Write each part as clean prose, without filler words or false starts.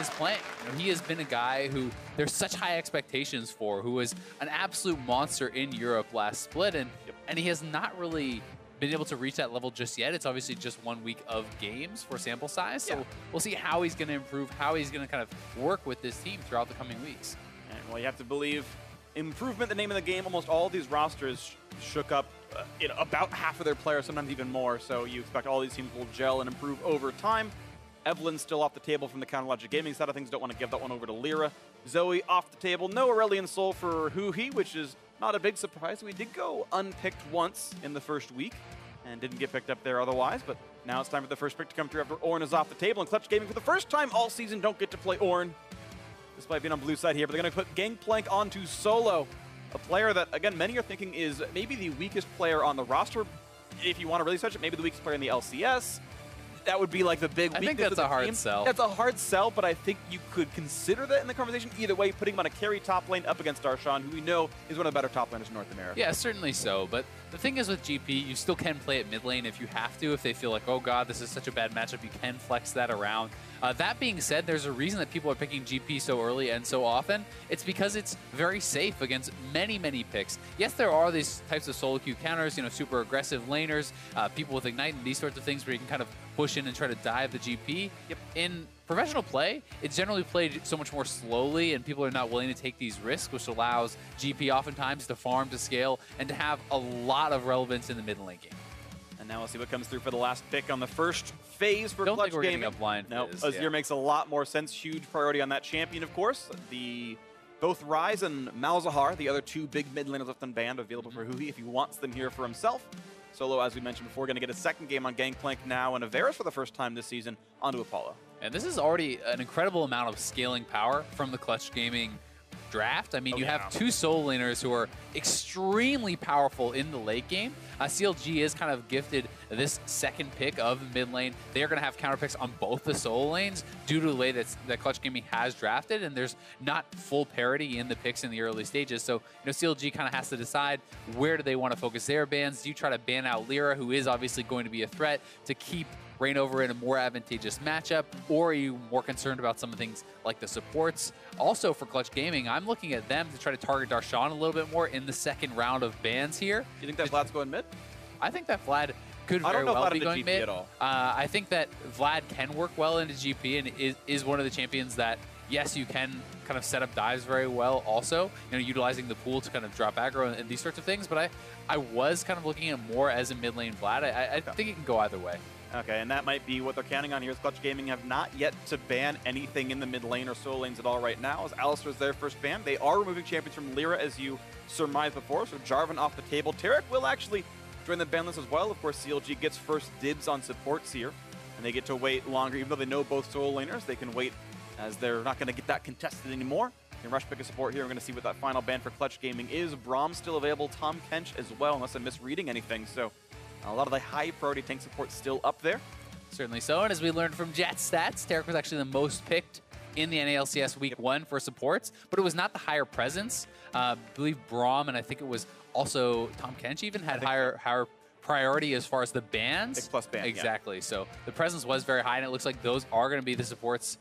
his playing. You know, he has been a guy who there's such high expectations for, who was an absolute monster in Europe last split, and he has not really been able to reach that level just yet. It's obviously just 1 week of games for sample size, so we'll see how he's going to improve, how he's going to kind of work with this team throughout the coming weeks. And well, you have to believe improvement, the name of the game. Almost all of these rosters shook up about half of their players, sometimes even more, so you expect all these teams will gel and improve over time. Evelyn's still off the table from the Counter Logic Gaming side of things. Don't want to give that one over to LirA. Zoe off the table. No Aurelion Sol for Huhi, which is not a big surprise. We did go unpicked once in the first week and didn't get picked up there otherwise, but now it's time for the first pick to come through after Ornn is off the table. And Clutch Gaming, for the first time all season, don't get to play Ornn, despite being on blue side here, but they're going to put Gangplank onto solo, a player that, again, many are thinking is maybe the weakest player on the roster. If you want to really search it, maybe the weakest player in the LCS. That would be like the big weakness. I think that's a hard sell. That's a hard sell, but I think you could consider that in the conversation. Either way, putting him on a carry top lane up against Darshan, who we know is one of the better top laners in North America. Yeah, certainly so. But the thing is with GP, you still can play it mid lane if you have to. If they feel like, oh god, this is such a bad matchup, you can flex that around. That being said, there's a reason that people are picking GP so early and so often. It's because it's very safe against many, many picks. Yes, there are these types of solo queue counters, you know, super aggressive laners, people with Ignite and these sorts of things where you can kind of push in and try to dive the GP. In professional play, it's generally played so much more slowly and people are not willing to take these risks, which allows GP oftentimes to farm, to scale, and to have a lot of relevance in the mid lane game. And now we'll see what comes through for the last pick on the first phase for Don't Clutch think we're Gaming. Getting a blind no, phase, Azir makes a lot more sense. Huge priority on that champion, of course. Both Ryze and Malzahar, the other two big mid laners left unbanned, available for Huhi if he wants them here for himself. Solo, as we mentioned before, going to get a second game on Gangplank now, and a Varus for the first time this season onto Apollo. And this is already an incredible amount of scaling power from the Clutch Gaming draft. I mean, you have two solo laners who are extremely powerful in the late game. CLG is kind of gifted this second pick of the mid lane. They are going to have counter picks on both the solo lanes due to the way that Clutch Gaming has drafted, and there's not full parity in the picks in the early stages. So, you know, CLG kind of has to decide where do they want to focus their bans. Do you try to ban out LirA, who is obviously going to be a threat, to keep ReignOver in a more advantageous matchup, or are you more concerned about some of the things like the supports? Also for Clutch Gaming, I'm looking at them to try to target Darshan a little bit more in the second round of bans here. Do you think that Vlad's going mid? I think that Vlad could very well be going mid. At all. I think that Vlad can work well into GP and is one of the champions that, yes, you can kind of set up dives very well also, you know, utilizing the pool to kind of drop aggro and these sorts of things, but I was kind of looking at more as a mid lane Vlad. I think it can go either way. Okay, and that might be what they're counting on here. Clutch Gaming have not yet to ban anything in the mid lane or solo lanes at all right now, as Alistar's their first ban. They are removing champions from LirA, as you surmised before, so Jarvan off the table. Taric will actually join the ban list as well. Of course, CLG gets first dibs on supports here, and they get to wait longer. Even though they know both solo laners, they can wait, as they're not going to get that contested anymore. They rush pick a support here. We're going to see what that final ban for Clutch Gaming is. Braum still available, Tom Kench as well, unless I'm misreading anything. So a lot of the high priority tank support still up there. Certainly so, and as we learned from Jet's stats, Taric was actually the most picked in the NALCS Week 1 for supports, but it was not the higher presence. I believe Braum, and I think it was also Tom Kench even, had higher priority as far as the bans. 6+ ban, exactly. Yeah. So the presence was very high, and it looks like those are going to be the supports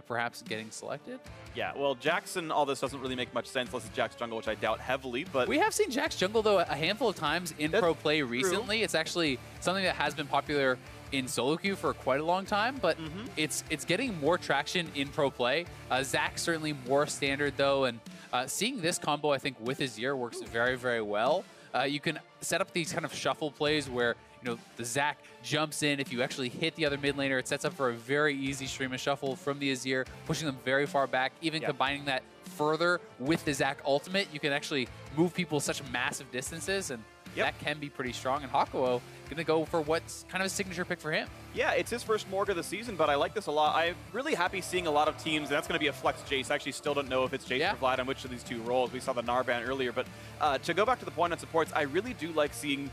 perhaps getting selected. Yeah, well, Jackson, all this doesn't really make much sense unless it's Jack's jungle, which I doubt heavily, but... We have seen Jack's jungle, though, a handful of times in pro play recently. It's actually something that has been popular in solo queue for quite a long time, but it's getting more traction in pro play. Zach certainly more standard, though, and seeing this combo, I think, with Azir works very, very well. You can set up these kind of shuffle plays where, you know, the Zac jumps in. If you actually hit the other mid laner, it sets up for a very easy stream of shuffle from the Azir, pushing them very far back. Even combining that further with the Zac ultimate, you can actually move people such massive distances, and that can be pretty strong. And Hakuho going to go for what's kind of a signature pick for him. Yeah, it's his first Morg of the season, but I like this a lot. I'm really happy seeing a lot of teams, and that's going to be a flex Jayce. I actually still don't know if it's Jayce or Vlad on which of these two roles. We saw the Narban earlier, but to go back to the point on supports, I really do like seeing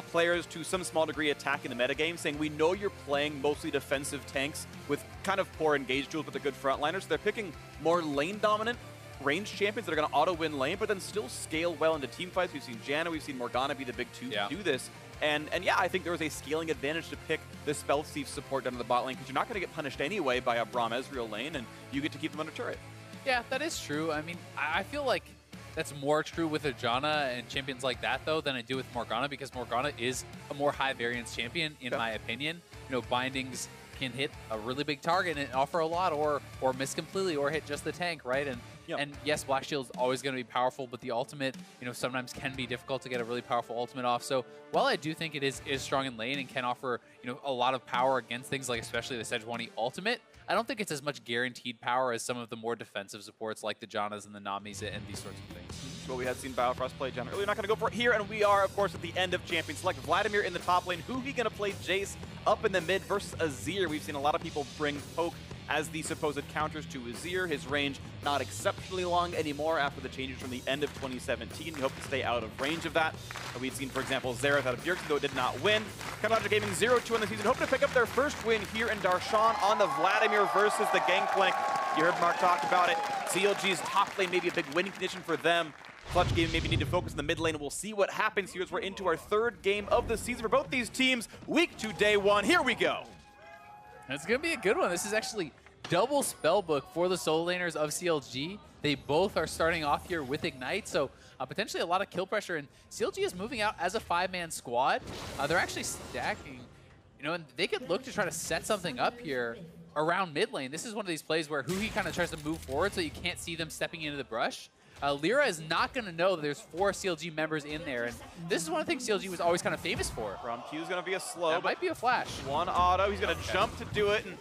players to some small degree attack in the metagame, saying we know you're playing mostly defensive tanks with kind of poor engage tools, but they're good frontliners. So they're picking more lane-dominant ranged champions that are going to auto-win lane, but then still scale well into team fights. We've seen Janna, we've seen Morgana be the big two to do this. And yeah, I think there was a scaling advantage to pick the Spell Thief support down to the bot lane because you're not going to get punished anyway by a Braum Ezreal lane, and you get to keep them under turret. Yeah, that is true. I mean, I feel like that's more true with Ajana and champions like that, though, than I do with Morgana, because Morgana is a more high variance champion, in my opinion. You know, bindings can hit a really big target and offer a lot, or miss completely, or hit just the tank, right? And yes, Black Shield's always going to be powerful, but the ultimate, you know, sometimes can be difficult to get a really powerful ultimate off. So while I do think it is strong in lane and can offer, you know, a lot of power against things like especially the Sejuani ultimate, I don't think it's as much guaranteed power as some of the more defensive supports like the Jannas and the Namis and these sorts of things. Well, we had seen Biofrost play Janna earlier. Not going to go for it here, and we are, of course, at the end of Champion Select. Vladimir in the top lane. Huhi going to play Jayce up in the mid versus Azir. We've seen a lot of people bring Poke as the supposed counters to Azir. His range not exceptionally long anymore after the changes from the end of 2017. We hope to stay out of range of that. We've seen, for example, Xerath out of Bjergsen, though it did not win. CLG Gaming 0-2 in the season, hoping to pick up their first win here in Darshan on the Vladimir versus the Gangplank. You heard Mark talk about it. CLG's top lane may be a big winning condition for them. CLG Gaming maybe need to focus in the mid lane, and we'll see what happens here as we're into our third game of the season for both these teams. Week 2, day 1. Here we go. It's going to be a good one. This is actually double spellbook for the solo laners of CLG. They both are starting off here with Ignite, so potentially a lot of kill pressure. And CLG is moving out as a 5-man squad. They're actually stacking, you know, and they could look to try to set something up here around mid lane. This is one of these plays where Huhi kind of tries to move forward so you can't see them stepping into the brush. LirA is not going to know that there's 4 CLG members in there, and this is one of the things CLG was always kind of famous for. Braum Q is going to be a slow. That might be a flash. One auto. He's going to jump to do it. And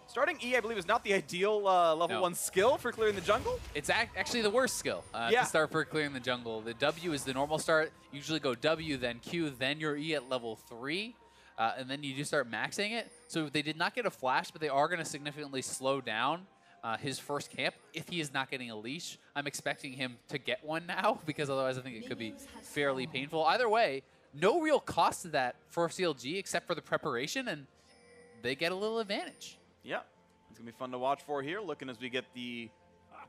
starting E, I believe, is not the ideal level 1 skill for clearing the jungle. It's actually the worst skill to start for clearing the jungle. The W is the normal start. You usually go W, then Q, then your E at level 3. And then you just start maxing it. So they did not get a flash, but they are going to significantly slow down his first camp if he is not getting a leash. I'm expecting him to get one now, because otherwise I think it could be fairly painful. Either way, no real cost to that for CLG except for the preparation, and they get a little advantage. Yeah, it's going to be fun to watch for here. Looking as we get the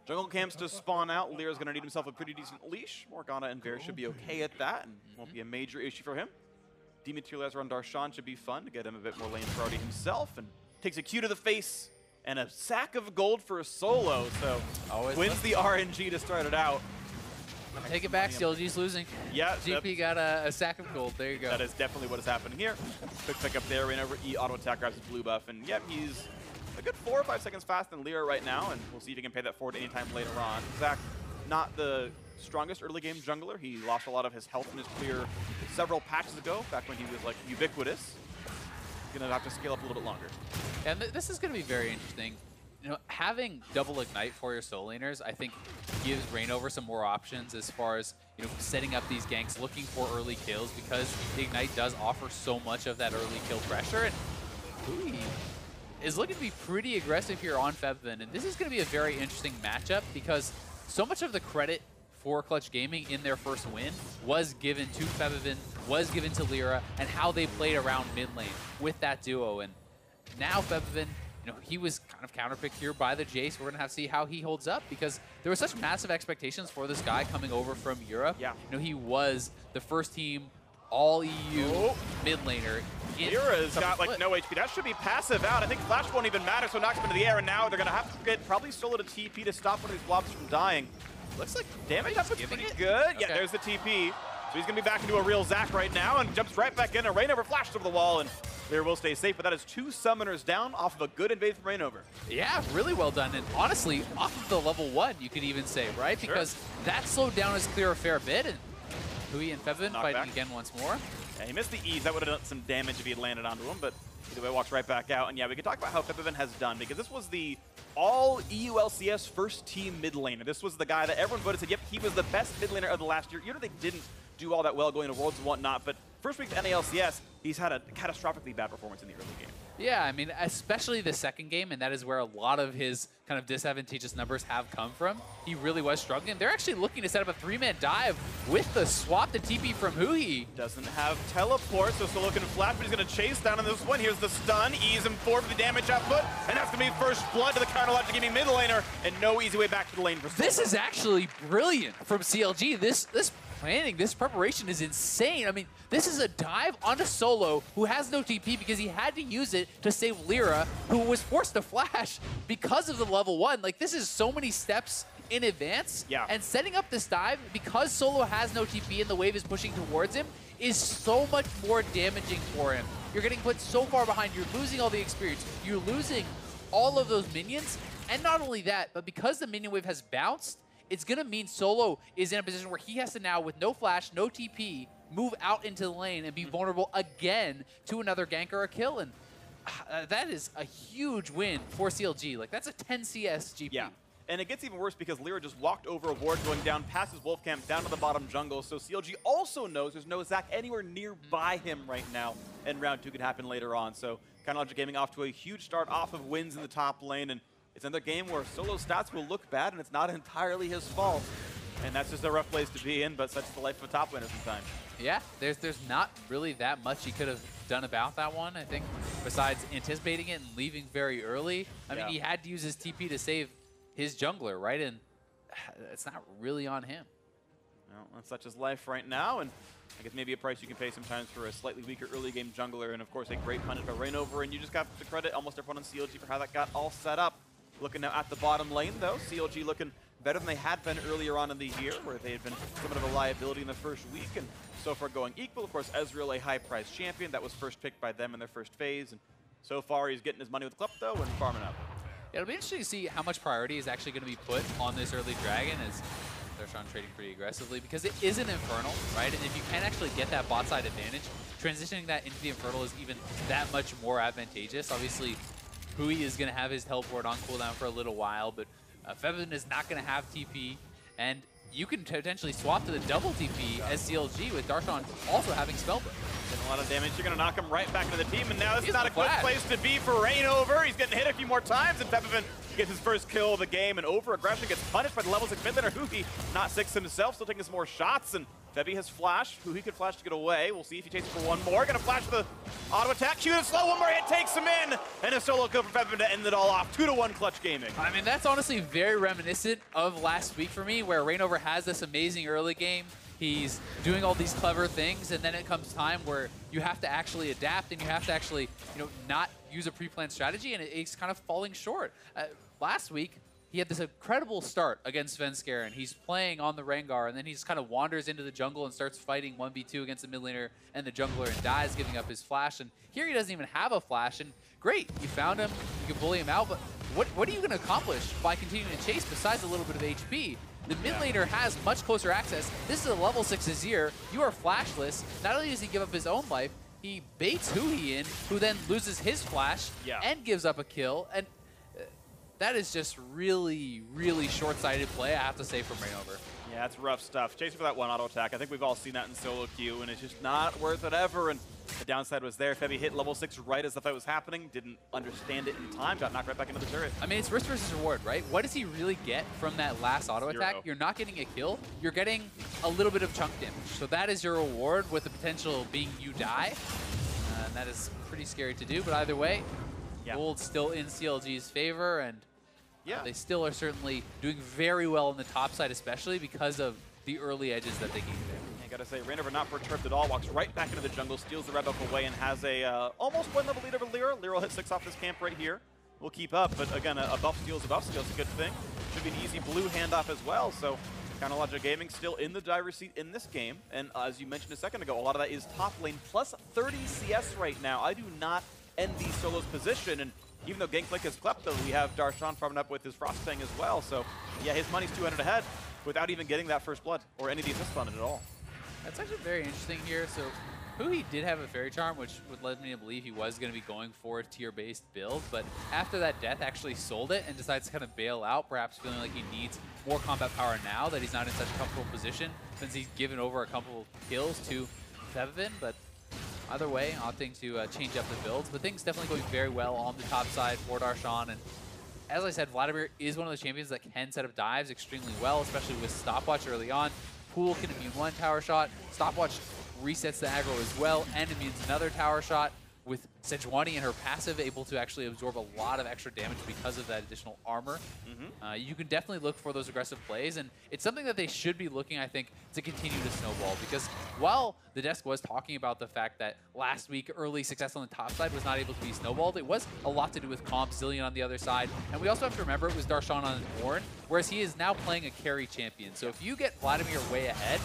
jungle camps to spawn out, LirA's going to need himself a pretty decent leash. Morgana and Varus should be okay at that, and won't be a major issue for him. Dematerializer on Darshan should be fun to get him a bit more lane priority himself, and takes a Q to the face and a sack of gold for a solo, so wins the RNG to start it out. Take it back, CLG's losing. Yeah, GP got a sack of gold. There you go. That is definitely what is happening here. Quick pick up there, ReignOver E auto attack, grabs his blue buff, and yep, he's a good 4 or 5 seconds faster than LirA right now, and we'll see if he can pay that forward anytime later on. Zach, not the strongest early game jungler. He lost a lot of his health in his clear several patches ago, back when he was like ubiquitous. He's gonna have to scale up a little bit longer. And this is gonna be very interesting. You know, having double Ignite for your solo laners, I think, gives ReignOver some more options as far as, you know, setting up these ganks, looking for early kills, because the Ignite does offer so much of that early kill pressure. And Huhi is looking to be pretty aggressive here on Febiven, and this is going to be a very interesting matchup because so much of the credit for Clutch Gaming in their first win was given to Febiven, was given to LirA, and how they played around mid lane with that duo. And now Febiven, you know, he was kind of counterpicked here by the Jayce. We're going to have to see how he holds up, because there were such massive expectations for this guy coming over from Europe. Yeah. You know, he was the first team all-EU mid laner. LirA's got like no HP. That should be passive out. I think Flash won't even matter, so knocks him into the air, and now they're going to have to get probably solo to TP to stop one of these blobs from dying. Looks like damage up is pretty good. Okay. Yeah, there's the TP. So he's going to be back into a real Zac right now and jumps right back in. And ReignOver flashes over the wall, and LirA will stay safe. But that is 2 summoners down off of a good invade from ReignOver. Yeah, really well done. And honestly, off of the level 1, you could even say, right? Sure. Because that slowed down his clear a fair bit. And Huhi and Febiven fighting again once more. Yeah, he missed the E's. That would have done some damage if he had landed onto him. But either way, walks right back out. And yeah, we could talk about how Febiven has done, because this was the all-EU LCS first team mid laner. This was the guy that everyone voted, said, yep, he was the best mid laner of the last year. You know, they didn't do all that well going to Worlds and whatnot, but first week to NALCS, he's had a catastrophically bad performance in the early game. Yeah, I mean, especially the second game, and that is where a lot of his kind of disadvantageous numbers have come from. He really was struggling. They're actually looking to set up a 3-man dive with the swap to TP from Huhi. Doesn't have teleport, so still looking to flash, but he's going to chase down on this one. Here's the stun, ease him forward for the damage output, and that's going to be first blood to the CLG Gaming mid laner, and no easy way back to the lane for Silver. This is actually brilliant from CLG. This planning, this preparation is insane. I mean, this is a dive onto Solo who has no TP because he had to use it to save LirA, who was forced to flash because of the level 1. Like, this is so many steps in advance. Yeah. And setting up this dive, because Solo has no TP and the wave is pushing towards him, is so much more damaging for him. You're getting put so far behind. You're losing all the experience. You're losing all of those minions. And not only that, but because the minion wave has bounced, it's going to mean Solo is in a position where he has to now, with no flash, no TP, move out into the lane and be vulnerable again to another gank or a kill. And that is a huge win for CLG. Like, that's a 10 CS GP. Yeah. And it gets even worse because LirA just walked over a ward going down past his wolf camp down to the bottom jungle. So CLG also knows there's no Zac anywhere nearby him right now. And round 2 could happen later on. So CyanogenLogic Gaming off to a huge start off of wins in the top lane. And it's another game where Solo's stats will look bad and it's not entirely his fault. And that's just a rough place to be in, but such is the life of a top laner sometimes. Yeah, there's not really that much he could have done about that one, I think, besides anticipating it and leaving very early. I mean, he had to use his TP to save his jungler, right? And it's not really on him. Well, that's such is life right now, and I guess maybe a price you can pay sometimes for a slightly weaker early game jungler, and of course a great punish by ReignOver, and you just got to credit almost everyone on CLG for how that got all set up. Looking now at the bottom lane though, CLG looking better than they had been earlier on in the year, where they had been somewhat of a liability in the first week, and so far going equal. Of course, Ezreal, a high-priced champion that was first picked by them in their first phase, and so far he's getting his money with Klepto and farming up. It'll be interesting to see how much priority is actually going to be put on this early dragon, as Darshan trading pretty aggressively, because it is an Infernal, right? And if you can actually get that bot side advantage, transitioning that into the Infernal is even that much more advantageous. Obviously, Huhi is going to have his teleport on cooldown for a little while, but Febiven is not going to have TP, and you can potentially swap to the double TP as CLG with Darshan also having Spellbook. Getting a lot of damage. You're going to knock him right back into the team, and now this is not a good place to be for ReignOver. He's getting hit a few more times, and Febiven gets his first kill of the game, and over-aggression gets punished by the level 6 mid laner Huhi. Not 6 himself, still taking some more shots, and Febi has flash. Huhi could flash to get away. We'll see if he takes it for one more. Gonna flash for the auto attack. Shoot it slow. One more hit takes him in. And a solo kill for Febiven to end it all off. 2-1 Clutch Gaming. I mean, that's honestly very reminiscent of last week for me, where ReignOver has this amazing early game. He's doing all these clever things, and then it comes time where you have to actually adapt and you have to actually, not use a pre-planned strategy, and it's kind of falling short. Last week, he had this incredible start against Svenskeren, and he's playing on the Rengar, and then he just kind of wanders into the jungle and starts fighting 1v2 against the mid laner and the jungler and dies, giving up his flash. And here he doesn't even have a flash, and great, you found him, you can bully him out, but what are you going to accomplish by continuing to chase besides a little bit of HP? The mid laner has much closer access. This is a level 6 Azir. You are flashless. Not only does he give up his own life, he baits Huhi in, who then loses his flash and gives up a kill. And that is just really, really short-sighted play, I have to say, from ReignOver. Yeah, it's rough stuff. Chasing for that one auto attack. I think we've all seen that in solo queue, and it's just not worth it ever. And the downside was there. Febi hit level 6 right as the fight was happening. Didn't understand it in time. Got knocked right back into the turret. I mean, it's risk versus reward, right? What does he really get from that last auto attack? You're not getting a kill. You're getting a little bit of chunk damage. So that is your reward, with the potential being you die. And that is pretty scary to do. But either way, gold's still in CLG's favor, and they still are certainly doing very well on the top side, especially because of the early edges that they gained there. I gotta say, ReignOver not perturbed at all, walks right back into the jungle, steals the red buff away, and has a almost one level lead over LirA. LirA will hit 6 off this camp right here. We'll keep up, but again, a buff steals a buff steals a good thing. Should be an easy blue handoff as well, so CyanogenLogic Gaming still in the driver's seat in this game, and as you mentioned a second ago, a lot of that is top lane, plus 30 CS right now. I do not envy Solo's position, and even though Gangplank is Klepto, we have Darshan farming up with his Frostfang as well. So, yeah, his money's 200 ahead without even getting that first blood or any of the assists on it at all. That's actually very interesting here. So, Huhi did have a Fairy Charm, which would lead me to believe he was going to be going for a tier-based build. But after that death, actually sold it and decides to kind of bail out, perhaps feeling like he needs more combat power now that he's not in such a comfortable position, since he's given over a couple kills to Febiven. But either way, opting to change up the builds, but things definitely going very well on the top side for Darshan. And as I said, Vladimir is one of those champions that can set up dives extremely well, especially with Stopwatch early on. Pool can immune one tower shot. Stopwatch resets the aggro as well and immunes another tower shot. with Sejuani and her passive able to actually absorb a lot of extra damage because of that additional armor. You can definitely look for those aggressive plays, and it's something that they should be looking, I think, to continue to snowball, because while the desk was talking about the fact that last week early success on the top side was not able to be snowballed, it was a lot to do with comp, Zillion on the other side, and we also have to remember it was Darshan on Born, whereas he is now playing a carry champion. So if you get Vladimir way ahead,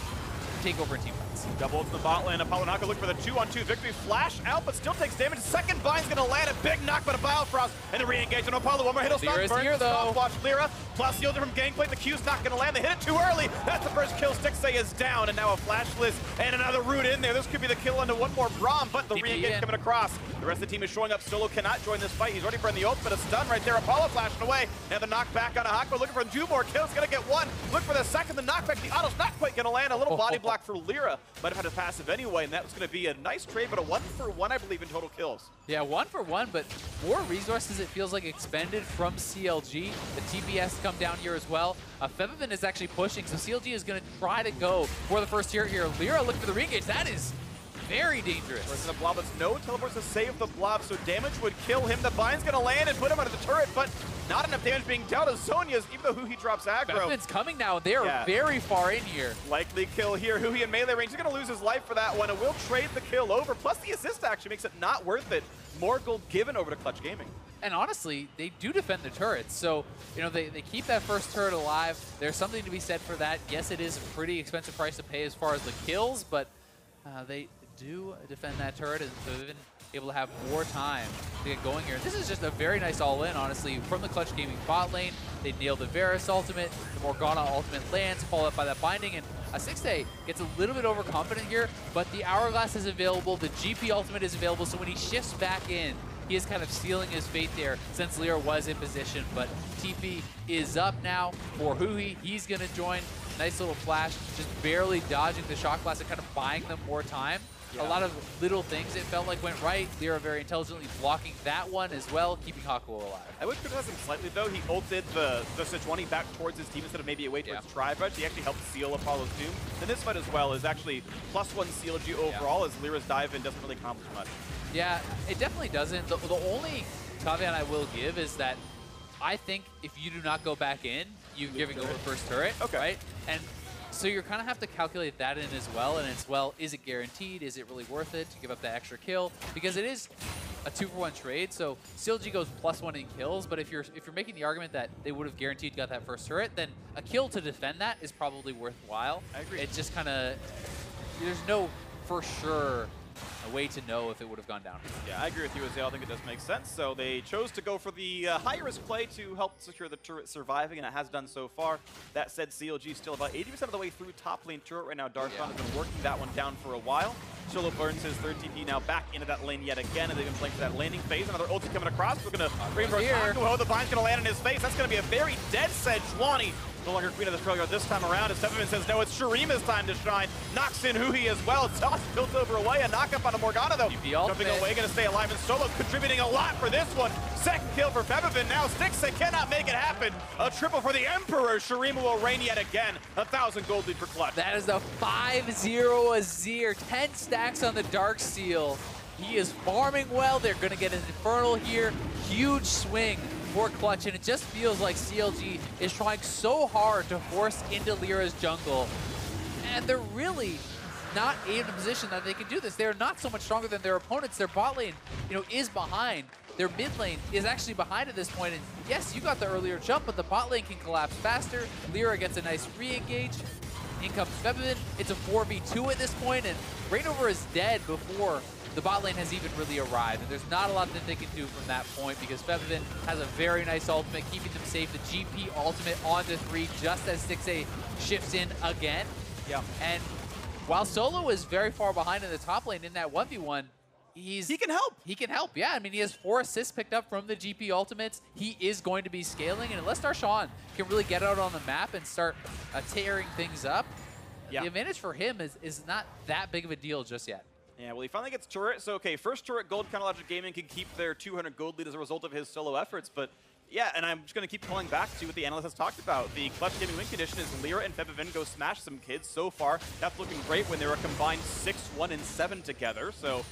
take over in team fights. Double to the bot lane. Apollo Naka looking for the 2-on-2 victory. Flash out, but still takes damage. Second bind's going to land. A big knock, but a Biofrost. And the re-engage on Apollo. One more hit. He'll stop. Here, though. Watch LirA. Plus the from Gangplank. The Q's not going to land. They hit it too early. That's the first kill. Stixxay is down. And now a flashless and another root in there. This could be the kill into one more Braum, but the re-engage coming across. The rest of the team is showing up. Solo cannot join this fight. He's already burned the ult, but a stun right there. Apollo flashing away. And the knockback on a Hakuho. Looking for 2 more kills. Going to get 1. Look for the second. The knockback. The auto's not quite going to land. A little body block for LirA. Might have had a passive anyway, and that was going to be a nice trade, but a 1-for-1, I believe, in total kills. Yeah, 1-for-1, but more resources, it feels like, expended from CLG. The TPS come down here as well. Febiven is actually pushing, so CLG is going to try to go for the first tier here. LirA looking for the re-engage. That is very dangerous. Versus the blob, it's no teleports to save the blob, so damage would kill him. The bind's going to land and put him under the turret, but not enough damage being dealt to Zhonya's, even though Huhi drops aggro. Febiven's coming now. They are very far in here. Likely kill here. Huhi in melee range. He's going to lose his life for that one, and will trade the kill over. Plus the assist actually makes it not worth it. More gold given over to Clutch Gaming. And honestly, they do defend the turrets. So, you know, they keep that first turret alive. There's something to be said for that. Yes, it is a pretty expensive price to pay as far as the kills, but they do defend that turret, and so they've been able to have more time to get going here. This is just a very nice all-in, honestly, from the Clutch Gaming bot lane. They nailed the Varus ultimate, the Morgana ultimate lands, followed up by that binding, and Stixxay gets a little bit overconfident here, but the Hourglass is available, the GP ultimate is available, so when he shifts back in, he is kind of sealing his fate there since LirA was in position, but TP is up now for Huhi. He's going to join. Nice little flash, just barely dodging the shock blast and kind of buying them more time. A lot of little things it felt like went right. LirA very intelligently blocking that one as well, keeping Hakuho alive. I would criticize him slightly though. He ulted the Sejuani back towards his team instead of maybe away towards Tri-Brush. He actually helped seal Apollo's doom. And this fight as well is actually +1 CLG overall as LirA's dive in doesn't really accomplish much. Yeah, it definitely doesn't. The only caveat I will give is that I think if you do not go back in, you're giving over first turret, right? And so you kind of have to calculate that in as well, and it's, well, is it guaranteed? Is it really worth it to give up that extra kill? Because it is a 2-for-1 trade, so CLG goes +1 in kills, but if you're making the argument that they would have guaranteed got that first turret, then a kill to defend that is probably worthwhile. I agree. It's just kind of, there's no for sure a way to know if it would have gone down. Yeah, I agree with you, Azael. I think it does make sense. So they chose to go for the high-risk play to help secure the turret surviving, and it has done so far. That said, CLG still about 80% of the way through top lane turret right now. Darshan has been working that one down for a while. Solo burns his third TP now back into that lane yet again, and they've been playing for that laning phase. Another ulti coming across. We're going to reinforce Hakuho. The bind's going to land in his face. That's going to be a very dead Sejuani. No longer Queen of the Trail this time around. As Febiven says, no, it's Shurima's time to shine. Knocks in Huhi as well. Toss built over away. A knock-up on a Morgana, though. Jumping away, going to stay alive. And Solo contributing a lot for this one. Second kill for Febiven. Now Stixxay cannot make it happen. A triple for the Emperor. Shurima will reign yet again. 1,000 gold lead for Clutch. That is a 5-0 Azir. 10 stacks on the Dark Seal. He is farming well. They're going to get an Infernal here. Huge swing for Clutch, and it just feels like CLG is trying so hard to force into LirA's jungle, and they're really not in a position that they can do this. They're not so much stronger than their opponents. Their bot lane, you know, is behind. Their mid lane is actually behind at this point, and yes, you got the earlier jump, but the bot lane can collapse faster. LirA gets a nice re-engage. In comes Febiven. It's a 4v2 at this point, and ReignOver is dead before the bot lane has even really arrived, and there's not a lot that they can do from that point because Febiven has a very nice ultimate, keeping them safe. The GP ultimate onto 3 just as Stixxay shifts in again. Yeah. And while Solo is very far behind in the top lane in that 1v1, he can help. He can help, yeah. I mean, he has 4 assists picked up from the GP ultimates. He is going to be scaling, and unless Darshan can really get out on the map and start tearing things up, the advantage for him is not that big of a deal just yet. Yeah, well, he finally gets turret. So, okay, first turret gold, Logic Gaming can keep their 200 gold lead as a result of his solo efforts, but Yeah, and I'm just going to keep pulling back to what the analyst has talked about. The clutch gaming win condition is LirA and Febiven go smash some kids. So far, that's looking great when they were combined 6, 1, and 7 together. So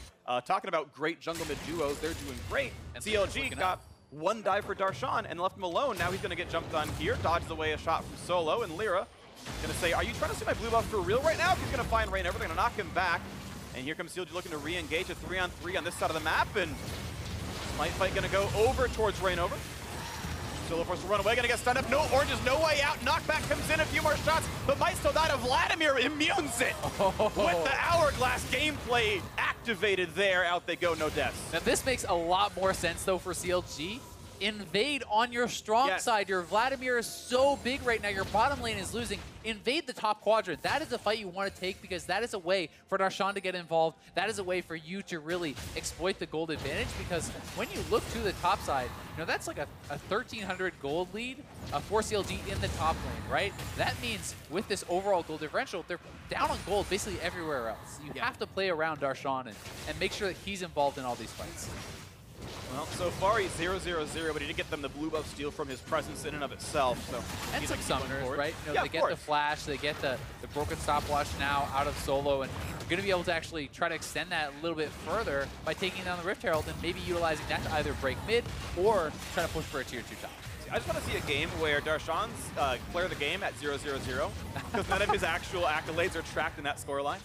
talking about great jungle mid duos, they're doing great. And CLG got one dive for Darshan and left him alone. Now he's going to get jumped on here, dodges away a shot from Solo, and LirA going to say, are you trying to see my blue buff for real right now? He's going to find ReignOver, they're going to knock him back. And here comes CLG looking to re-engage a 3-on-3 on this side of the map, and Smite Fight going to go over towards ReignOver. Solo forced to run away, gonna get stunned up. No oranges, no way out. Knockback comes in, a few more shots, but might still die to Vladimir. Immunes it with the hourglass gameplay activated there. Out they go, no deaths. Now this makes a lot more sense though for CLG. Invade on your strong side. Your Vladimir is so big right now. Your bottom lane is losing. Invade the top quadrant. That is a fight you want to take because that is a way for Darshan to get involved. That is a way for you to really exploit the gold advantage because when you look to the top side, you know, that's like a 1,300 gold lead for CLG in the top lane, right? That means with this overall gold differential, they're down on gold basically everywhere else. You have to play around Darshan and make sure that he's involved in all these fights. Well, so far he's 0-0-0, but he did get them the blue buff steal from his presence in and of itself. So and he's some summoners, right? You know, yeah, they get the flash, they get the broken stopwatch now out of Solo, and you're going to be able to actually try to extend that a little bit further by taking down the Rift Herald and maybe utilizing that to either break mid or try to push for a tier 2 top. I just want to see a game where Darshan's player the game at 0-0-0 because none of his actual accolades are tracked in that scoreline.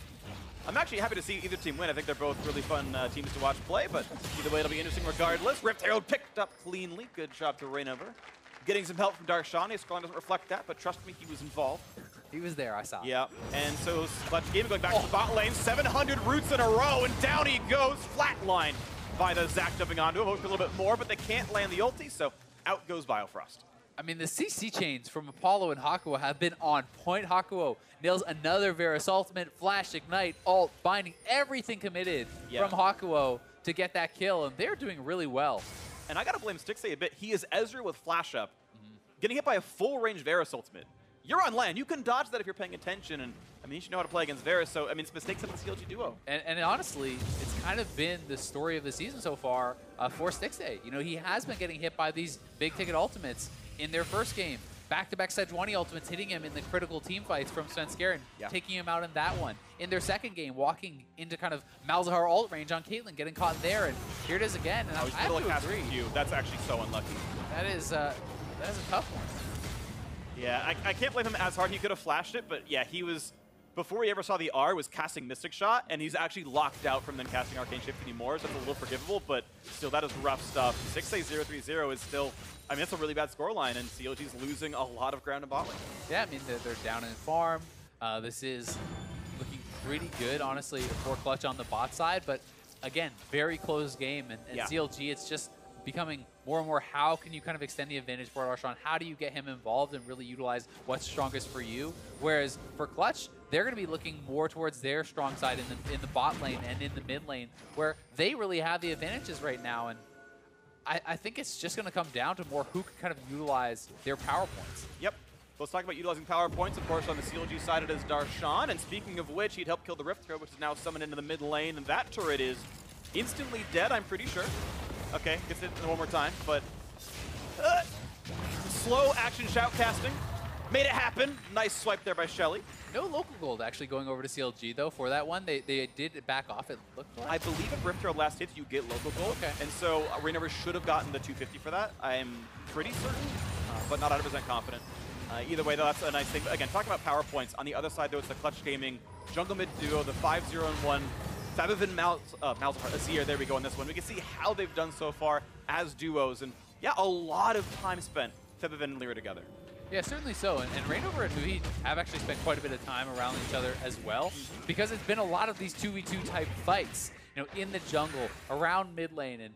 I'm actually happy to see either team win. I think they're both really fun teams to watch play, but either way it'll be interesting regardless. Rift Herald picked up cleanly. Good job to ReignOver. Getting some help from Darshan. His scoreline doesn't reflect that, but trust me, he was involved. He was there, I saw. Yeah, and so Clutch Gaming going back to the bot lane. 700 roots in a row, and down he goes. Flatline by the Zac jumping onto him. Hoping a little bit more, but they can't land the ulti, so out goes Biofrost. I mean, the CC chains from Apollo and Hakuho have been on point. Hakuho nails another Varus ultimate, flash, ignite, ult, binding, everything committed from Hakuho to get that kill, and they're doing really well. And I gotta blame Stixxay a bit. He is Ezreal with flash up, getting hit by a full range Varus ultimate. You're on land. You can dodge that if you're paying attention, and I mean, you should know how to play against Varus, so I mean, it's mistakes in the CLG duo. And honestly, it's kind of been the story of the season so far for Stixxay. You know, he has been getting hit by these big ticket ultimates. In their first game, back-to-back Sejuani ultimates hitting him in the critical team fights from Svenskeren, taking him out in that one. In their second game, walking into kind of Malzahar ult range on Caitlyn, getting caught there, and here it is again. And I have to agree. That's actually so unlucky. That is a tough one. Yeah, I can't blame him as hard. He could have flashed it, but yeah, he was, before he ever saw the R, was casting Mystic Shot, and he's actually locked out from then casting Arcane Shift anymore, so that's a little forgivable, but still, that is rough stuff. Stixxay 0-3-0 is still, I mean, it's a really bad scoreline, and CLG's losing a lot of ground in bot lane. Yeah, I mean, they're down in farm. This is looking pretty good, honestly, for Clutch on the bot side, but again, very close game, and CLG, it's just becoming more and more, how can you kind of extend the advantage for Darshan? How do you get him involved and really utilize what's strongest for you? Whereas for Clutch, they're going to be looking more towards their strong side in the bot lane and in the mid lane, where they really have the advantages right now. And I think it's just going to come down to more who can kind of utilize their power points. Yep. Let's talk about utilizing power points. Of course, on the CLG side, it is Darshan. And speaking of which, he'd helped kill the Rift Herald, which is now summoned into the mid lane. And that turret is instantly dead, I'm pretty sure. Okay, gets it one more time, but slow action shoutcasting. Made it happen. Nice swipe there by Shelly. No local gold actually going over to CLG, though, for that one. They did back off, it looked like. I believe if Rift Herald last hits, you get local gold. Okay. And so ReignOver should have gotten the 250 for that. I am pretty certain, but not 100% confident. Either way, though, that's a nice thing. But again, talking about power points, on the other side, though, it's the Clutch Gaming jungle mid duo, the 5-0-1. Febiven, Malzahar, Azir, there we go on this one. We can see how they've done so far as duos. And yeah, a lot of time spent, Febiven and LirA together. Yeah, certainly so. And ReignOver and Huhi have actually spent quite a bit of time around each other as well, because it's been a lot of these 2v2 type fights, you know, in the jungle, around mid lane. And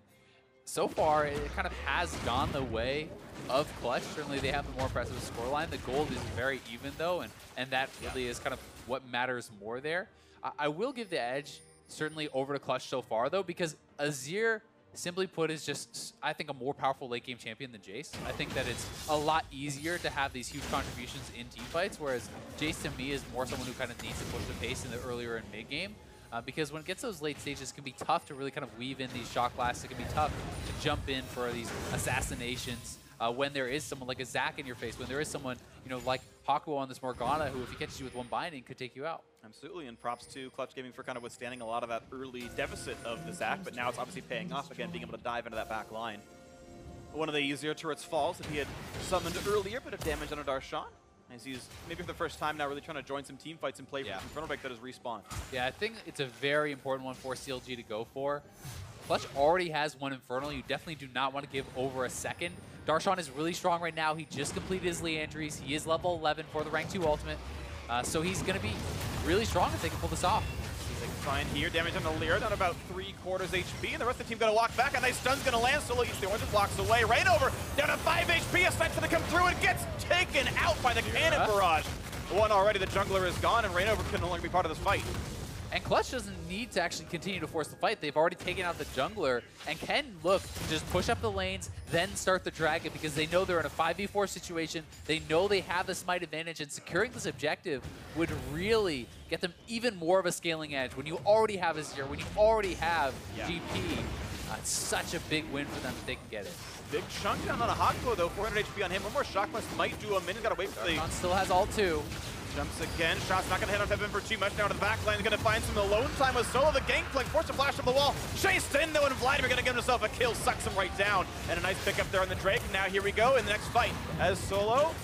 so far, it kind of has gone the way of Clutch. Certainly they have the more impressive scoreline. The gold is very even, though, and that really is kind of what matters more there. I will give the edge certainly over to Clutch so far, though, because Azir, simply put, is just, I think, a more powerful late game champion than Jayce. I think that it's a lot easier to have these huge contributions in team fights, whereas Jayce, to me, is more someone who kind of needs to push the pace in the earlier and mid game. Because when it gets those late stages, it can be tough to really kind of weave in these shot blasts. It can be tough to jump in for these assassinations. when there is someone like a Zac in your face, when there is someone, you know, like Hakuho on this Morgana, who if he catches you with one binding could take you out. Absolutely, and props to Clutch Gaming for kind of withstanding a lot of that early deficit of the Zac, but now it's obviously paying off again, being able to dive into that back line. One of the easier turrets falls that he had summoned earlier, bit of damage on a Darshan. As he's, maybe for the first time now, really trying to join some team fights and play for Inferno Break that is respawn. Yeah, I think it's a very important one for CLG to go for. Clutch already has one Infernal. You definitely do not want to give over a second. Darshan is really strong right now. He just completed his Leandries. He is level 11 for the rank 2 ultimate. So he's going to be really strong if they can pull this off. They can find here, damage on the LirA, down about 3/4 HP, and the rest of the team going to walk back. A nice stun's going to land. Solo eats the orange and blocks away. ReignOver down to 5 HP. A snipes going to come through and gets taken out by the cannon barrage. One already, the jungler is gone, and ReignOver can no longer be part of this fight. And Clutch doesn't need to actually continue to force the fight. They've already taken out the jungler and can look to just push up the lanes, then start the dragon because they know they're in a 5v4 situation. They know they have the smite advantage, and securing this objective would really get them even more of a scaling edge. When you already have Azir, when you already have GP, it's such a big win for them if they can get it. Big chunk down on a Hakuho though, 400 HP on him. One more shock blast might do him in. He's got to wait for the... Darshan still has ult too. Jumps again. Shot's not going to hit on Febiven for too much. Now to the back line. He's going to find some alone time with Solo. The Gangplank forced to flash from the wall. Chased in though, and Vladimir going to give himself a kill. Sucks him right down. And a nice pickup there on the Drake. Now here we go in the next fight. As Solo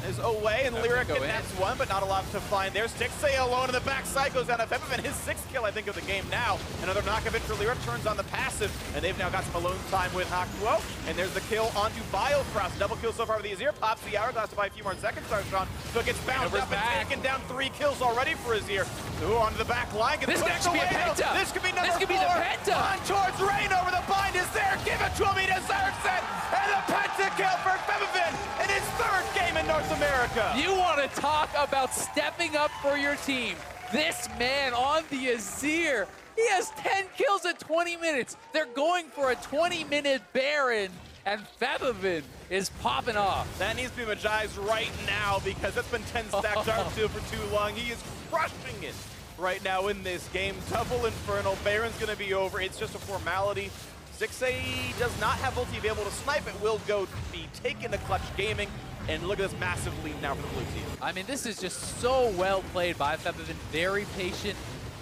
is away, and LirA kidnaps one, but not a lot to find there. Stixxay alone in the backside goes down to Febiven. His 6th kill, I think, of the game now. Another knock of it for LirA. Turns on the passive, and they've now got some alone time with Hakuho. And there's the kill onto Biofrost. Double kill so far with the Azir. Pops the hourglass to buy a few more seconds, Darshan. So it gets bounced up and taken down. 3 kills already for Azir. Ooh, onto the back line. This could actually be a penta. This could be number 4. This could be the penta. On towards ReignOver. The bind is there. Give it to him. He deserves it. And the penta kill for Febiven in his 3rd game in North America. You want to talk about stepping up for your team. This man on the Azir, he has 10 kills in 20 minutes. They're going for a 20-minute Baron, and Febiven is popping off. That needs to be Majai's right now because it's been 10 stacked Dark Steel for too long. He is crushing it right now in this game. Double Infernal. Baron's going to be over. It's just a formality. Stixxay does not have ulti to be able to snipe. It will go be taken to Clutch Gaming. And look at this massive lead now for the blue team. I mean, this is just so well played by Febiven. Very patient.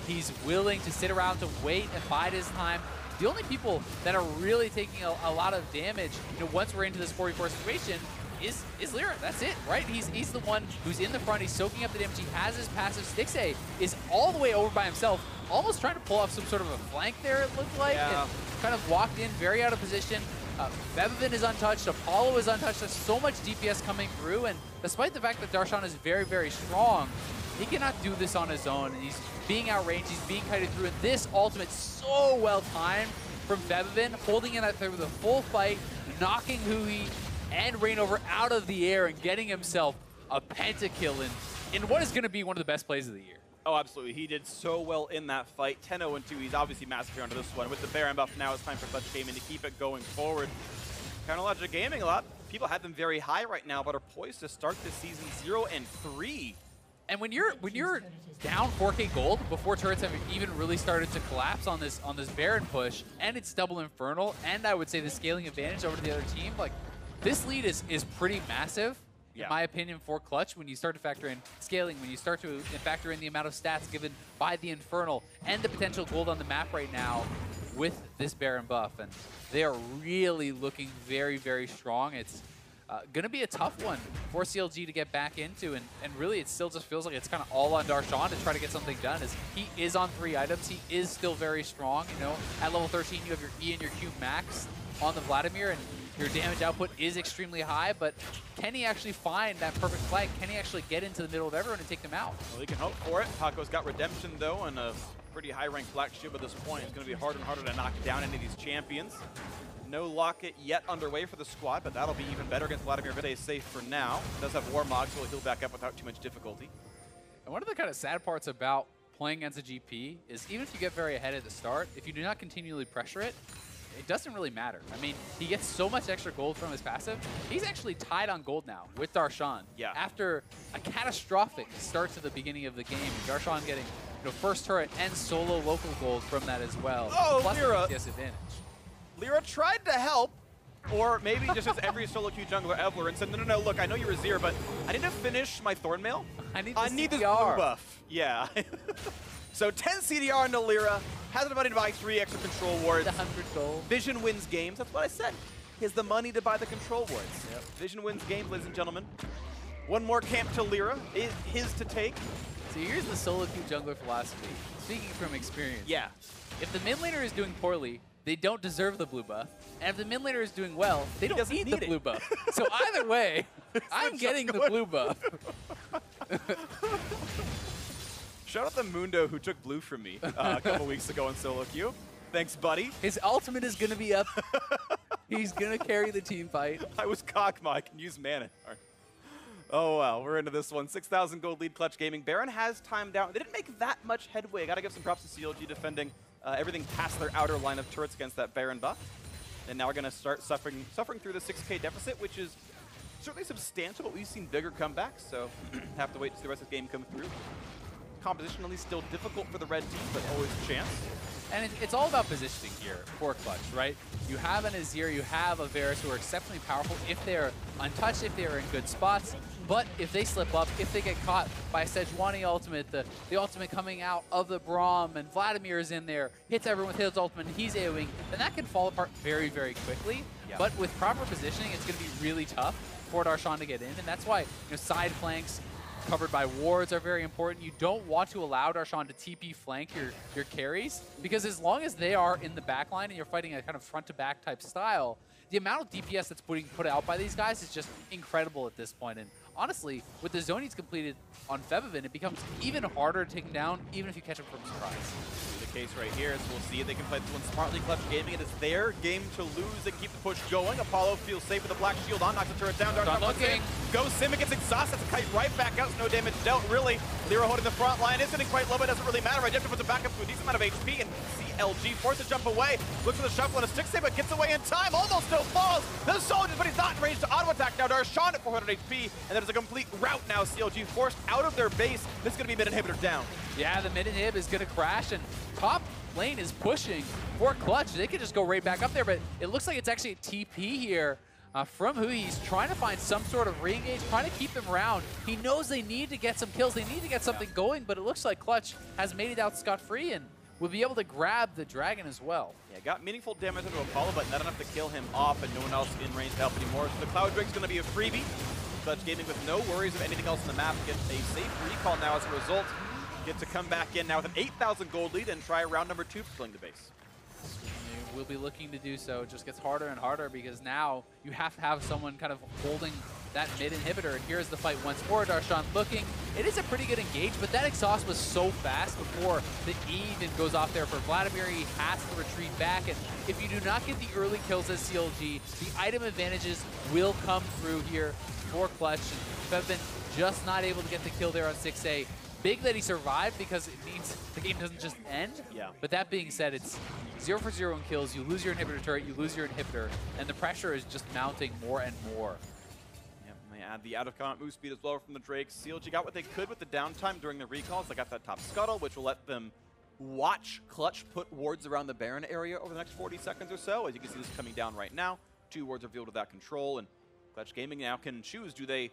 He's willing to sit around to wait and bide his time. The only people that are really taking a lot of damage, you know, once we're into this 4v4 situation, is LirA. That's it, right? He's the one who's in the front. He's soaking up the damage. He has his passive. Stixxay is all the way over by himself, almost trying to pull off some sort of a flank there, it looked like. And kind of walked in very out of position. Febiven is untouched, Apollo is untouched. There's so much DPS coming through, and despite the fact that Darshan is very, very strong, he cannot do this on his own. And he's being outranged, he's being kited through, and this ultimate so well timed from Febiven, holding in through the full fight, knocking Huhi and ReignOver out of the air and getting himself a pentakill in what is going to be one of the best plays of the year. Oh, absolutely. He did so well in that fight. 10-0-2. He's obviously massive here onto this one. With the Baron buff now, it's time for Clutch Gaming to keep it going forward. Logic Gaming, a lot of people have them very high right now, but are poised to start this season 0-3. And when you're down 4K gold before turrets have even really started to collapse on this Baron push, and it's double Infernal, and I would say the scaling advantage over to the other team, like this lead is pretty massive. In my opinion, for Clutch, when you start to factor in scaling, when you start to factor in the amount of stats given by the Infernal and the potential gold on the map right now with this Baron buff. And they are really looking very, very strong. It's going to be a tough one for CLG to get back into. And really, it still just feels like it's kind of all on Darshan to try to get something done. As he is on 3 items. He is still very strong. You know, at level 13, you have your E and your Q max on the Vladimir. And your damage output is extremely high, but can he actually find that perfect flank? Can he actually get into the middle of everyone and take them out? Well, he can hope for it. Hakuho's got Redemption, though, and a pretty high-ranked Black Shield at this point. It's going to be harder and harder to knock down any of these champions. No Locket yet underway for the squad, but that'll be even better against Vladimir. Stay safe for now. Does have Warmog, so he'll back up without too much difficulty. And one of the kind of sad parts about playing against a GP is even if you get very ahead at the start, if you do not continually pressure it, it doesn't really matter. I mean, he gets so much extra gold from his passive. He's actually tied on gold now with Darshan. After a catastrophic start to the beginning of the game, Darshan getting first turret and solo local gold from that as well. Oh, plus LirA. DPS advantage. LirA tried to help, Or maybe just as every solo queue jungler ever and said, no, look, I know you're Azir, but I need to finish my Thornmail. I need this blue buff. Yeah. So 10 CDR into LirA, has the money to buy 3 extra control wards. 100 gold. Vision wins games, that's what I said. He has the money to buy the control wards. Yep. Vision wins games, ladies and gentlemen. One more camp to LirA, is his to take. So here's the solo queue jungler philosophy. Speaking from experience. Yeah. If the mid laner is doing poorly, they don't deserve the blue buff. And if the mid laner is doing well, they don't need the blue buff. So either way, I'm getting the blue buff. Shout out the Mundo who took blue from me a couple weeks ago in solo queue. Thanks, buddy. His ultimate is going to be up. He's going to carry the team fight. I was Kog'Maw. I can use mana. Oh, well, we're into this one. 6,000 gold lead Clutch Gaming. Baron has timed out. They didn't make that much headway. Got to give some props to CLG defending everything past their outer line of turrets against that Baron buff. And now we're going to start suffering through the 6K deficit, which is certainly substantial, but we've seen bigger comebacks, so have to wait to see the rest of the game come through. Compositionally still difficult for the red team, but always a chance. And it's all about positioning here for Clutch, right? You have an Azir, you have a Varus who are exceptionally powerful if they're untouched, if they're in good spots. But if they slip up, if they get caught by a Sejuani ultimate, the ultimate coming out of the Braum, and Vladimir is in there, hits everyone with his ultimate, and he's AoEing, then that can fall apart very, very quickly. Yeah. But with proper positioning, it's going to be really tough for Darshan to get in, and that's why side flanks covered by wards are very important. You don't want to allow Darshan to TP flank your carries, because as long as they are in the backline and you're fighting a kind of front-to-back type style, the amount of DPS that's put out by these guys is just incredible at this point. And honestly, with the zonies completed on Febiven, it becomes even harder to take them down, even if you catch them from surprise. The case right here, as we'll see if they can play this one smartly. Clutch Gaming, it is their game to lose. They can keep the push going. Apollo feels safe with the black shield on, knocks the turret down. Darshan looking. Goes Simic, gets exhausted, that's a kite right back out. No damage dealt, really. LirA holding the front line. Is getting quite low, but it doesn't really matter. Redemption puts it back up to a decent amount of HP, and CLG forced to jump away. Looks for the shuffle and a Stixxay, but gets away in time. Almost still falls. The soldiers, but he's not in range to auto attack now. Darshan at 400 HP, and that is a complete rout now. CLG forced out of their base. This is going to be mid inhibitor down. Yeah, the mid inhib is going to crash, and top lane is pushing for Clutch. They could just go right back up there, but it looks like it's actually a TP here from Huhi. He's trying to find some sort of re-engage, trying to keep them around. He knows they need to get some kills. They need to get something going, but it looks like Clutch has made it out scot-free and will be able to grab the dragon as well. Yeah, got meaningful damage into Apollo, but not enough to kill him off, and no one else in range to help anymore. So the Cloud Drake's going to be a freebie. Clutch Gaming with no worries of anything else on the map. Gets a safe recall now as a result. Get to come back in now with an 8,000 gold lead and try round number 2 for filling the base. We'll be looking to do so. It just gets harder and harder because now you have to have someone kind of holding that mid inhibitor. And here's the fight once more. Darshan looking. It is a pretty good engage, but that exhaust was so fast before the E even goes off there for Vladimir. He has to retreat back. And if you do not get the early kills as CLG, the item advantages will come through here for Clutch. And Febiven just not able to get the kill there on Stixxay. Big that he survived because it means the game doesn't just end. Yeah. But that being said, it's 0 for 0 in kills. You lose your inhibitor turret, you lose your inhibitor, and the pressure is just mounting more and more. Yep, and they add the out-of-combat move speed as well from the Drakes. CLG got what they could with the downtime during the recalls. They got that top scuttle, which will let them watch Clutch put wards around the Baron area over the next 40 seconds or so. As you can see, this is coming down right now. 2 wards revealed without control, and Clutch Gaming now can choose. Do they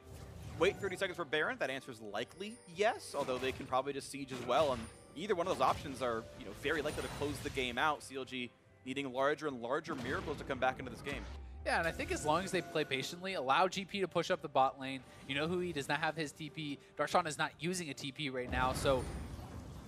wait 30 seconds for Baron? That answer is likely yes, although they can probably just siege as well. And either one of those options are, very likely to close the game out. CLG needing larger and larger miracles to come back into this game. Yeah, and I think as long as they play patiently, allow GP to push up the bot lane. Huhi does not have his TP. Darshan is not using a TP right now, so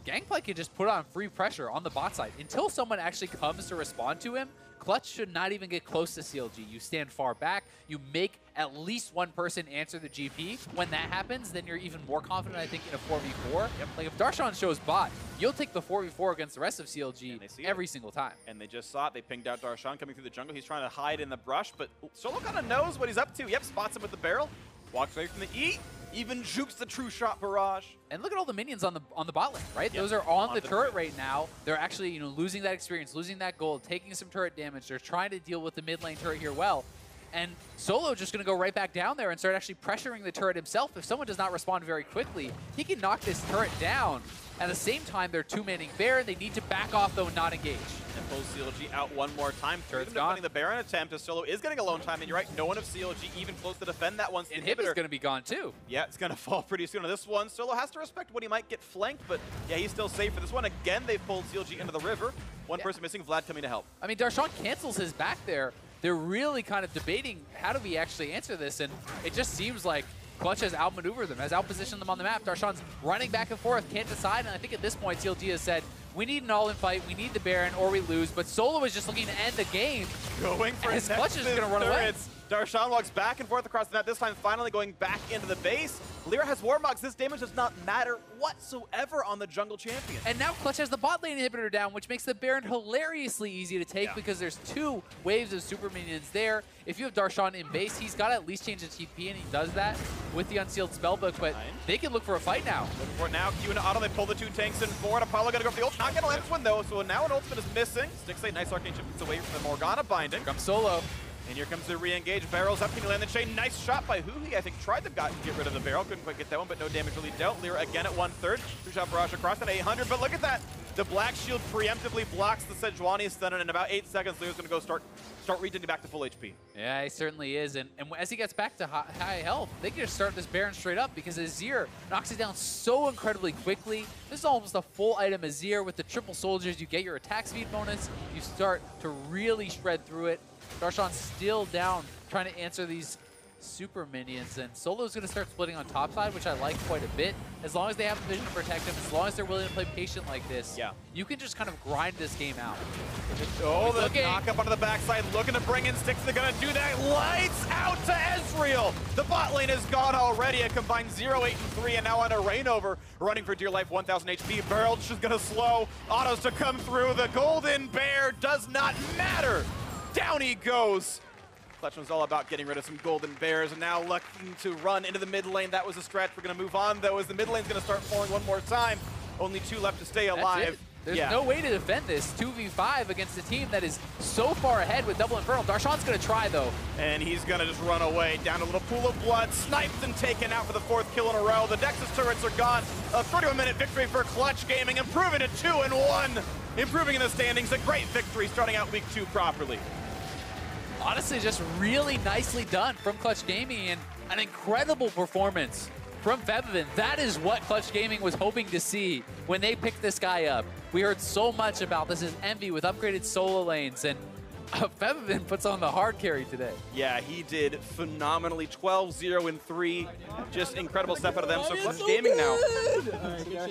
Gangplank can just put on free pressure on the bot side. Until someone actually comes to respond to him, Clutch should not even get close to CLG. You stand far back, you make at least one person answer the GP. When that happens, then you're even more confident, I think, in a 4v4. Yep. Like if Darshan shows bot, you'll take the 4v4 against the rest of CLG every single time. And they just saw it. They pinged out Darshan coming through the jungle. He's trying to hide in the brush, but Solo kind of knows what he's up to. Yep, spots him with the barrel. Walks away from the E. Even jukes the true shot barrage. And look at all the minions on the bot lane, right? Yep. Those are on the turret right now. They're actually, losing that experience, losing that gold, taking some turret damage. They're trying to deal with the mid lane turret here well. And Solo just going to go right back down there and start actually pressuring the turret himself. If someone does not respond very quickly, he can knock this turret down. At the same time, they're 2-manning Baron. They need to back off, though, and not engage. And pulls CLG out one more time. Turret's defending the Baron attempt, as Solo is getting alone time, and you're right, no one of CLG even close to defend that one. Inhibitor's going to be gone too. Yeah, it's going to fall pretty soon on this one. Solo has to respect when he might get flanked, but yeah, he's still safe for this one. Again, they've pulled CLG into the river. One person missing, Vlad coming to help. I mean, Darshan cancels his back there. They're really kind of debating how do we actually answer this, and it just seems like Clutch has outmaneuvered them, has outpositioned them on the map. Darshan's running back and forth, can't decide, and I think at this point CLG has said, we need an all-in fight, we need the Baron, or we lose, but Solo is just looking to end the game. Going for his Clutch is going to run away. Darshan walks back and forth across the net, this time finally going back into the base. LirA has Warmogs. This damage does not matter whatsoever on the jungle champion. And now Clutch has the bot lane inhibitor down, which makes the Baron hilariously easy to take because there's 2 waves of super minions there. If you have Darshan in base, he's got to at least change the TP, and he does that with the Unsealed Spellbook, but they can look for a fight now. Looking for it now. Q and Auto, they pull the 2 tanks in forward. Apollo gonna go for the ult. Not gonna land this one though, so now an ultimate is missing. Stixxay, nice arcane chip away from the Morgana binding. Here comes Solo. And here comes the re-engage. Barrels up. Can he land the chain? Nice shot by Huhi. I think tried to get rid of the barrel. Couldn't quite get that one, but no damage really dealt. LirA again at 1/3. 2-shot barrage across at 800. But look at that. The Black Shield preemptively blocks the Sejuani stun, and in about 8 seconds, LirA's going to go start regenerating back to full HP. Yeah, he certainly is. And as he gets back to high health, they can just start this Baron straight up because Azir knocks it down so incredibly quickly. This is almost a full item Azir with the triple soldiers. You get your attack speed bonus. You start to really shred through it. Darshan's still down, trying to answer these super minions, and Solo's going to start splitting on top side, which I like quite a bit. As long as they have the vision to protect him, as long as they're willing to play patient like this, you can just kind of grind this game out. Oh, the knock up onto the backside, looking to bring in Stixxay. They're going to do that. Lights out to Ezreal. The bot lane is gone already. A combined 0, 8, and 3, and now on a ReignOver, running for dear life, 1,000 HP. Barrel's just going to slow. Autos to come through. The golden bear does not matter. Down he goes. Clutch was all about getting rid of some golden bears, and now looking to run into the mid lane. That was a stretch. We're going to move on, though, as the mid lane's going to start falling one more time. Only 2 left to stay alive. There's no way to defend this 2v5 against a team that is so far ahead with double Infernal. Darshan's going to try, though. And he's going to just run away down a little pool of blood. Sniped and taken out for the 4th kill in a row. The Nexus turrets are gone. A 31-minute victory for Clutch Gaming, improving to 2-1. Improving in the standings. A great victory starting out week 2 properly. Honestly, just really nicely done from Clutch Gaming, and an incredible performance from Febiven. That is what Clutch Gaming was hoping to see when they picked this guy up. We heard so much about this as Envy with upgraded solo lanes, and Febiven puts on the hard carry today. Yeah, he did phenomenally. 12, 0, and 3. Just incredible step out of them. So Clutch Gaming now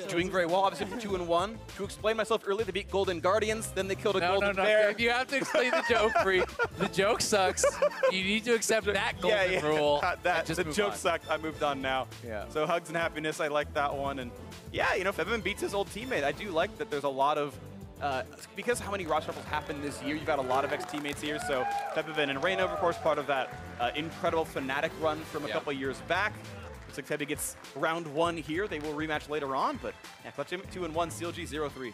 doing very well. Obviously, 2-1. To explain myself earlier, they beat Golden Guardians, then they killed a Golden Bear. You have to explain the joke, Phreak. The joke sucks. You need to accept that golden rule. The joke sucked. I moved on now. Yeah. So hugs and happiness. I like that one. And yeah, you know, Febiven beats his old teammate. I do like that there's a lot of because how many roster shuffles happened this year, you've got a lot of ex-teammates here. So Febiven and ReignOver, of course, part of that incredible Fnatic run from a couple years back. Looks like Febi gets round 1 here. They will rematch later on, but yeah, Clutch 2-1, CLG 0-3.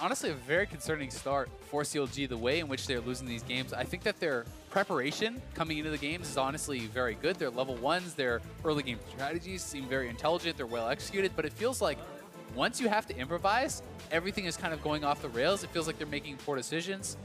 Honestly, a very concerning start for CLG, the way in which they're losing these games. I think that their preparation coming into the games is honestly very good. They're level 1s, their early game strategies seem very intelligent, they're well executed, but it feels like once you have to improvise, everything is kind of going off the rails. It feels like they're making poor decisions.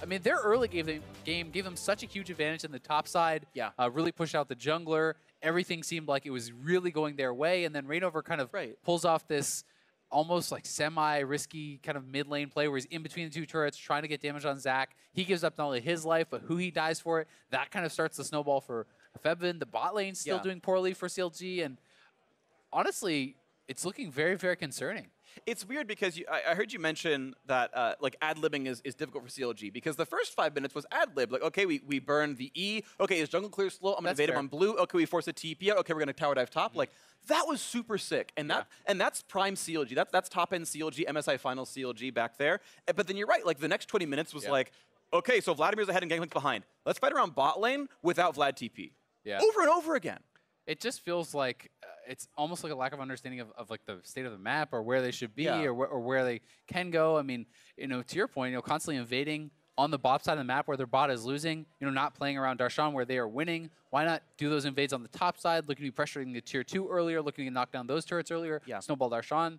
I mean, their early game gave them such a huge advantage in the top side. Yeah. Really pushed out the jungler. Everything seemed like it was really going their way, and then ReignOver kind of pulls off this almost like semi-risky kind of mid-lane play where he's in between the 2 turrets trying to get damage on Zac. He gives up not only his life, but Huhi dies for it. That kind of starts the snowball for Febiven. The bot lane's still doing poorly for CLG, and honestly, it's looking very, very concerning. It's weird because I heard you mention that like ad-libbing is difficult for CLG because the first 5 minutes was ad-lib. Like, okay, we burned the E. Okay, is jungle clear slow? I'm going to evade him on blue. Okay, we force a TP out. Okay, we're going to tower dive top. Like, that was super sick. And that's prime CLG. That's top-end CLG, MSI Finals CLG back there. But then you're right. Like, the next 20 minutes was like, okay, so Vladimir's ahead and Gangplank's behind. Let's fight around bot lane without Vlad TP. Yeah. Over and over again. It just feels like it's almost like a lack of understanding of like the state of the map or where they should be or where they can go. I mean, you know, to your point, you know, constantly invading on the bot side of the map where their bot is losing, you know, not playing around Darshan where they are winning. Why not do those invades on the top side, looking to be pressuring the tier 2 earlier, looking to knock down those turrets earlier, snowball Darshan.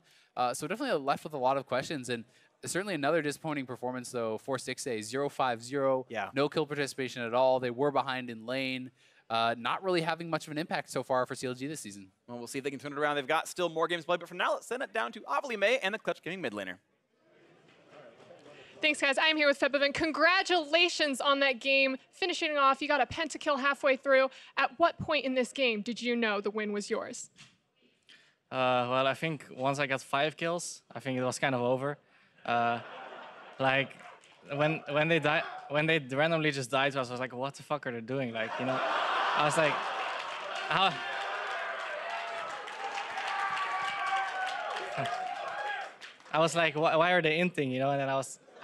So definitely left with a lot of questions. And Certainly another disappointing performance, though, for Stixxay. 0-5-0, Yeah. no kill participation at all. They were behind in lane. Not really having much of an impact so far for CLG this season. Well, we'll see if they can turn it around. They've got still more games played, but for now, let's send it down to May and the Clutch Gaming mid laner. Thanks, guys. I'm here with Febiven. Congratulations on that game. Finishing off, you got a pentakill halfway through. At what point in this game did you know the win was yours? Well, I think once I got 5 kills, I think it was kind of over. Like when they randomly just died, I was like, what the fuck are they doing? Like, you know, I was like, how? I was like, why are they inting? You know, and then I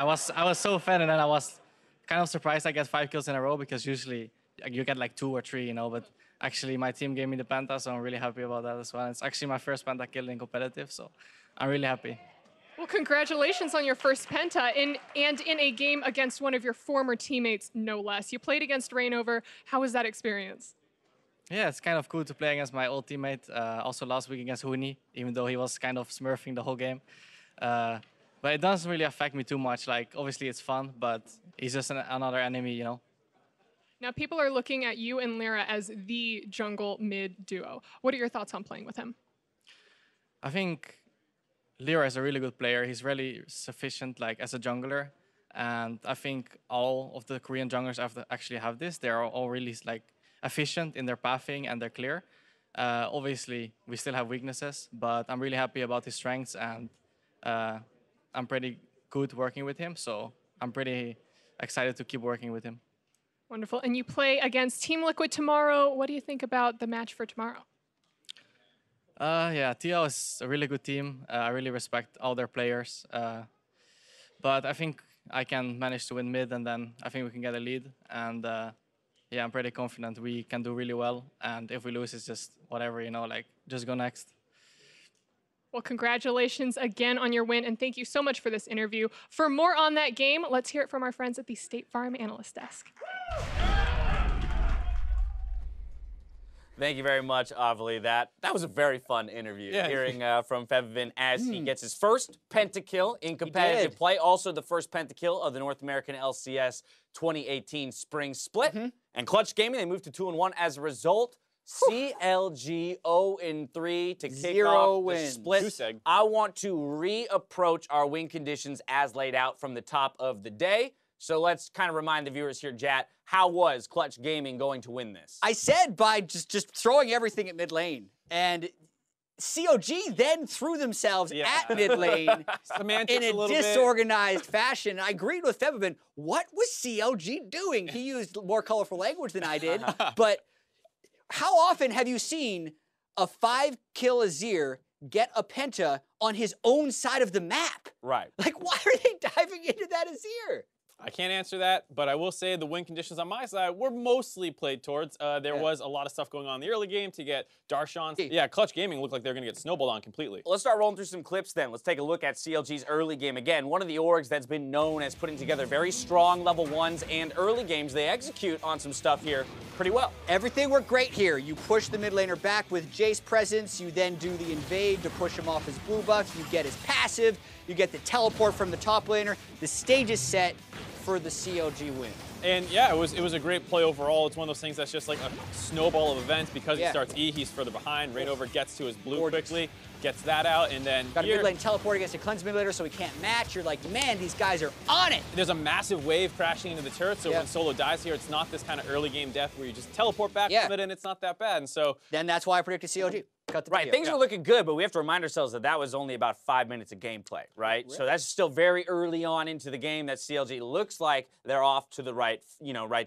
was so fan, and then I was kind of surprised I get 5 kills in a row because usually you get like 2 or 3, you know. But actually, my team gave me the penta, so I'm really happy about that as well. It's actually my first penta kill in competitive, so I'm really happy. Well, congratulations on your first penta and in a game against one of your former teammates, no less. You played against ReignOver. How was that experience? Yeah, it's kind of cool to play against my old teammate. Also last week against Huhi, even though he was kind of smurfing the whole game. But it doesn't really affect me too much. Like, obviously it's fun, but he's just another enemy, you know. Now, people are looking at you and LirA as the jungle mid duo. What are your thoughts on playing with him? I think LirA is a really good player. He's really sufficient, like, as a jungler. And I think all of the Korean junglers actually have this. They're all really, like, efficient in their pathing and their clear. Obviously, we still have weaknesses, but I'm really happy about his strengths, and I'm pretty good working with him, so I'm pretty excited to keep working with him. Wonderful. And you play against Team Liquid tomorrow. What do you think about the match for tomorrow? Yeah, TL is a really good team. I really respect all their players. But I think I can manage to win mid, and then I think we can get a lead. And yeah, I'm pretty confident we can do really well. And if we lose, it's just whatever, you know, like, just go next. Well, congratulations again on your win, and thank you so much for this interview. For more on that game, let's hear it from our friends at the State Farm Analyst Desk. Thank you very much, Avali. That was a very fun interview. Yeah. Hearing from Febiven as he gets his first pentakill in competitive play. Also the first pentakill of the North American LCS 2018 Spring Split. And Clutch Gaming, they moved to 2-1 as a result. CLG 0-3 to kick off the split. I want to reapproach our win conditions as laid out from the top of the day. So let's kind of remind the viewers here, Jat, how was Clutch Gaming going to win this? I said by just throwing everything at mid lane. And CLG then threw themselves at mid lane in a disorganized fashion. I agreed with Febiven. What was CLG doing? He used more colorful language than I did. But how often have you seen a 5-kill Azir get a penta on his own side of the map? Right. Like, why are they diving into that Azir? I can't answer that, but I will say the win conditions on my side were mostly played towards. There was a lot of stuff going on in the early game to get Darshan. Yeah, Clutch Gaming looked like they're going to get snowballed on completely. Let's start rolling through some clips then. Let's take a look at CLG's early game. Again, one of the orgs that's been known as putting together very strong level 1s and early games. They execute on some stuff here pretty well. Everything worked great here. You push the mid laner back with Jayce presence. You then do the invade to push him off his blue buff. You get his passive. You get the teleport from the top laner. The stage is set for the CLG win. And yeah, it was a great play overall. It's one of those things that's just like a snowball of events. Because he starts E, he's further behind. ReignOver gets to his blue quickly, gets that out, and then got a mid lane teleport against a cleanse mid laner so he can't match. You're like, man, these guys are on it. There's a massive wave crashing into the turret, so when Solo dies here, it's not this kind of early game death where you just teleport back from it and it's not that bad. And so then that's why I predicted CLG. Right, things are looking good, but we have to remind ourselves that that was only about 5 minutes of gameplay, right? So that's still very early on into the game that CLG looks like they're off to the right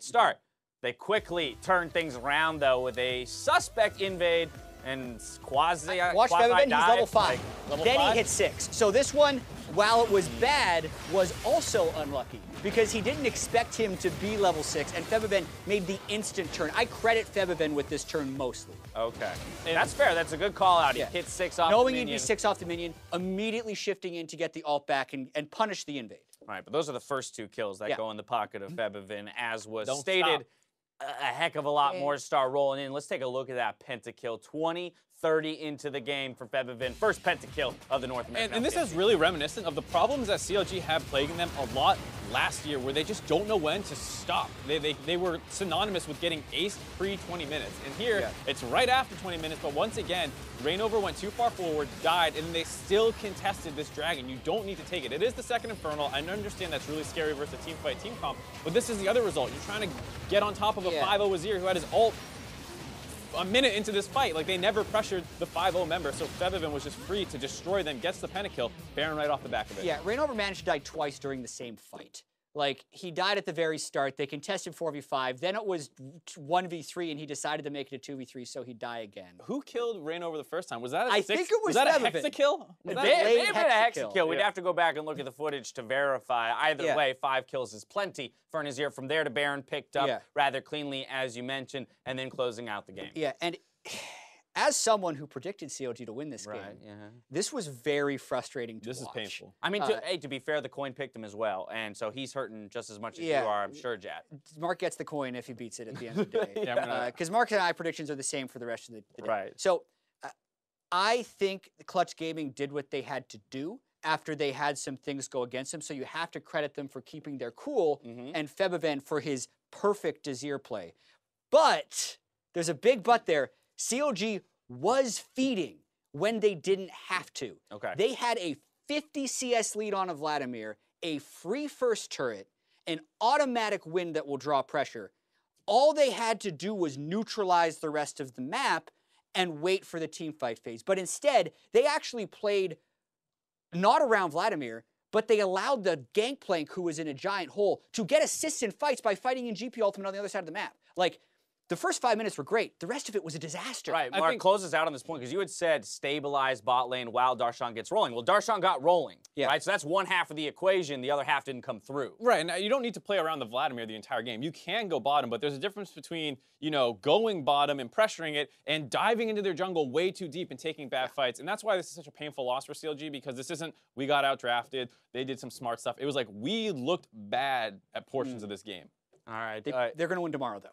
start. They quickly turn things around, though, with a suspect invade and quasi Watch Febiven, he's level 5. Like, level then 5? He hit 6. So this one, while it was bad, was also unlucky because he didn't expect him to be level 6, and Febiven made the instant turn. I credit Febiven with this turn mostly. Okay. And that's fair. That's a good call out. He hit 6 off Knowing the minion. he'd be 6 off the minion, immediately shifting in to get the ult back and punish the invade. Right, but those are the first 2 kills that go in the pocket of Febiven, as was Don't stated. stop. A heck of a lot more to start rolling in. Let's take a look at that pentakill. 20, 30 into the game for Febiven. First pentakill of the North American. And this is really reminiscent of the problems that CLG had plaguing them a lot last year, where they just don't know when to stop. They were synonymous with getting aced pre-20 minutes. And here, it's right after 20 minutes, but once again, ReignOver went too far forward, died, and they still contested this dragon. You don't need to take it. It is the second Infernal. I understand that's really scary versus a team fight, team comp, but this is the other result. You're trying to get on top of a 5-0 Azir who had his ult a minute into this fight. Like, they never pressured the 5-0 member, so Febiven was just free to destroy them, gets the pentakill, Baron right off the back of it. Yeah, ReignOver managed to die twice during the same fight. Like, he died at the very start, they contested 4v5, then it was 1v3, and he decided to make it a 2v3, so he'd die again. Who killed ReignOver the first time? Was that a I think it was that a Febiven. hexakill? It may have been a hexakill. We'd have to go back and look at the footage to verify. Either way, 5 kills is plenty for an Azir. From there to Baron picked up rather cleanly, as you mentioned, and then closing out the game. Yeah, and as someone who predicted CLG to win this game, this was very frustrating to watch. This is painful. I mean, to be fair, the coin picked him as well, and so he's hurting just as much as you are, I'm sure, Jad. Mark gets the coin if he beats it at the end of the day. Because Mark and I predictions are the same for the rest of the day. Right. So I think Clutch Gaming did what they had to do after they had some things go against them, so you have to credit them for keeping their cool and Febiven for his perfect Azir play. But there's a big but there. CLG was feeding when they didn't have to. Okay. They had a 50 CS lead on a Vladimir, a free first turret, an automatic win that will draw pressure. All they had to do was neutralize the rest of the map and wait for the teamfight phase. But instead, they actually played not around Vladimir, but they allowed the Gangplank, who was in a giant hole, to get assists in fights by fighting in GP ultimate on the other side of the map. Like, the first 5 minutes were great. The rest of it was a disaster. Right, Mark, close us out on this point, because you had said stabilize bot lane while Darshan gets rolling. Well, Darshan got rolling, right? So that's one half of the equation. The other half didn't come through. Right, and you don't need to play around the Vladimir the entire game. You can go bottom, but there's a difference between, you know, going bottom and pressuring it and diving into their jungle way too deep and taking bad fights. And that's why this is such a painful loss for CLG, because this isn't, we got outdrafted, they did some smart stuff. It was like, we looked bad at portions of this game. All right. They're going to win tomorrow, though.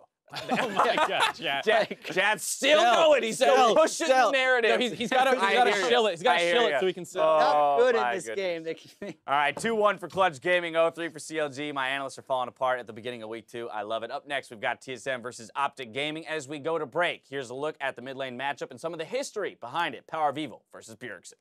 Oh my God, Jad's still going. He's still pushing the narrative. No, he's got to shill it. He's got to shill it so he can sell. Not good in this game. All right, 2-1 for Clutch Gaming, 0-3 for CLG. My analysts are falling apart at the beginning of week 2. I love it. Up next, we've got TSM versus Optic Gaming as we go to break. Here's a look at the mid lane matchup and some of the history behind it. Power of Evil versus Bjergsen.